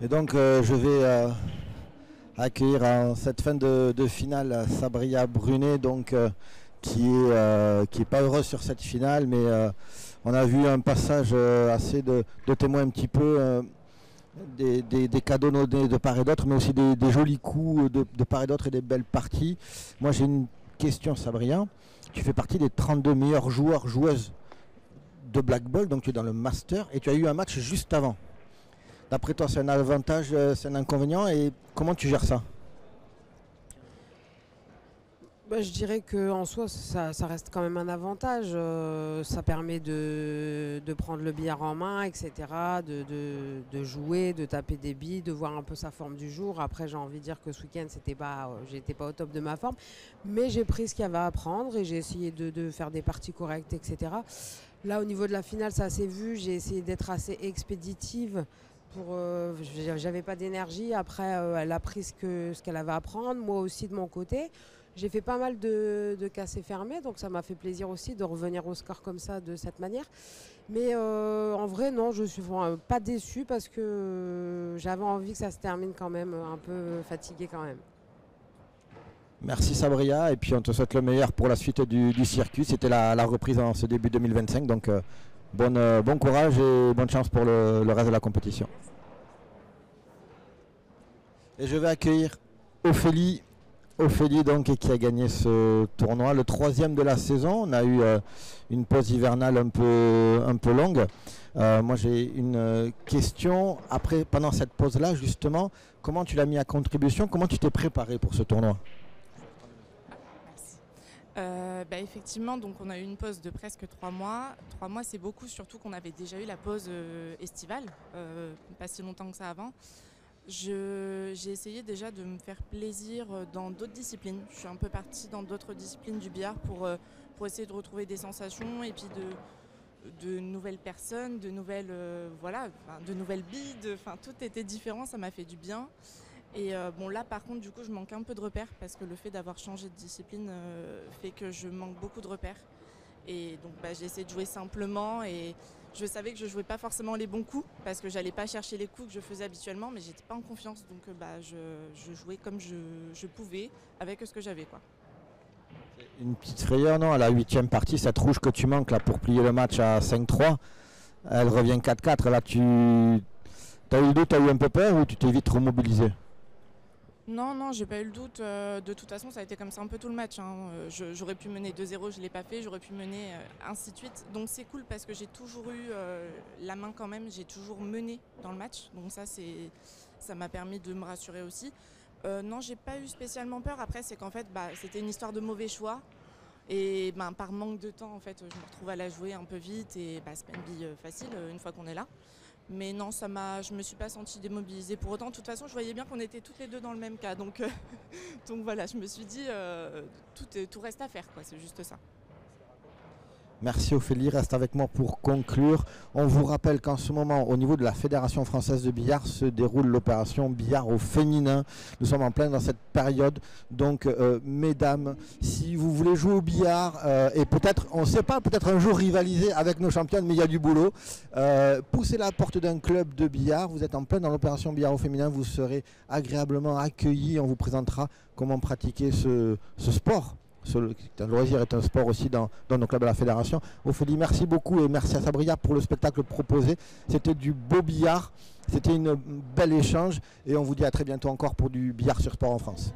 Et donc je vais accueillir en cette fin de finale Sabria Brunet, donc, qui est pas heureuse sur cette finale, mais on a vu un passage assez de témoin un petit peu, des cadeaux donnés de part et d'autre, mais aussi des jolis coups de part et d'autre et des belles parties. Moi j'ai une question, Sabria. Tu fais partie des 32 meilleurs joueuses de Black Ball, donc tu es dans le Master et tu as eu un match juste avant. D'après toi, c'est un avantage, c'est un inconvénient, et comment tu gères ça? Je dirais qu'en soi, ça reste quand même un avantage. Ça permet de prendre le billard en main, etc., de jouer, de taper des billes, de voir un peu sa forme du jour. Après, j'ai envie de dire que ce week-end, j'étais pas au top de ma forme, mais j'ai pris ce qu'il y avait à prendre et j'ai essayé de faire des parties correctes, etc. Là, au niveau de la finale, ça s'est vu. J'ai essayé d'être assez expéditive. J'avais pas d'énergie. Après, elle a pris ce qu'elle avait à prendre. Moi aussi, de mon côté. J'ai fait pas mal de cassés fermés, donc ça m'a fait plaisir aussi de revenir au score comme ça, de cette manière. Mais en vrai, non, je suis pas déçue parce que j'avais envie que ça se termine quand même, un peu fatiguée quand même. Merci Sabria, et puis on te souhaite le meilleur pour la suite du circuit. C'était la reprise en ce début 2025, donc bon courage et bonne chance pour le reste de la compétition. Et je vais accueillir Ophélie donc, qui a gagné ce tournoi, le 3e de la saison. On a eu une pause hivernale un peu longue. Moi j'ai une question. Pendant cette pause-là, justement, comment tu l'as mis à contribution? Comment tu t'es préparé pour ce tournoi? Effectivement, donc on a eu une pause de presque 3 mois. 3 mois, c'est beaucoup, surtout qu'on avait déjà eu la pause estivale, pas si longtemps que ça avant. J'ai essayé déjà de me faire plaisir dans d'autres disciplines. Je suis un peu partie dans d'autres disciplines du billard pour essayer de retrouver des sensations et puis de nouvelles personnes, de nouvelles billes, tout était différent, ça m'a fait du bien. Et là par contre du coup je manque un peu de repères parce que le fait d'avoir changé de discipline fait que je manque beaucoup de repères. Et donc j'ai essayé de jouer simplement et je savais que je jouais pas forcément les bons coups parce que j'allais pas chercher les coups que je faisais habituellement, mais j'étais pas en confiance, donc je jouais comme je pouvais avec ce que j'avais, quoi. Une petite frayeur, non? À la 8e partie, cette rouge que tu manques là pour plier le match à 5-3, elle revient 4-4. Là, tu as eu le doute, tu as eu un peu peur, ou tu t'es vite remobilisé? Non, j'ai pas eu le doute. De toute façon, ça a été comme ça un peu tout le match, hein. J'aurais pu mener 2-0, je l'ai pas fait. J'aurais pu mener ainsi de suite. Donc c'est cool parce que j'ai toujours eu la main quand même. J'ai toujours mené dans le match. Donc ça m'a permis de me rassurer aussi. Non, j'ai pas eu spécialement peur. Après, c'est qu'en fait, c'était une histoire de mauvais choix. Et par manque de temps, en fait, je me retrouve à la jouer un peu vite. Et c'est pas une bille facile une fois qu'on est là. Mais non, je me suis pas sentie démobilisée pour autant. De toute façon, je voyais bien qu'on était toutes les deux dans le même cas. Donc voilà, je me suis dit, tout reste à faire, quoi. C'est juste ça. Merci Ophélie, reste avec moi pour conclure. On vous rappelle qu'en ce moment, au niveau de la Fédération française de billard, se déroule l'opération billard au féminin. Nous sommes en plein dans cette période. Donc, mesdames, si vous voulez jouer au billard et peut-être, on ne sait pas, peut-être un jour rivaliser avec nos championnes, mais il y a du boulot. Poussez la porte d'un club de billard. Vous êtes en plein dans l'opération billard au féminin. Vous serez agréablement accueillis. On vous présentera comment pratiquer ce sport. Le loisir est un sport aussi dans nos clubs de la fédération. Ophélie, merci beaucoup, et merci à Sabria pour le spectacle proposé. C'était du beau billard, c'était une belle échange, et on vous dit à très bientôt encore pour du billard sur sport en France.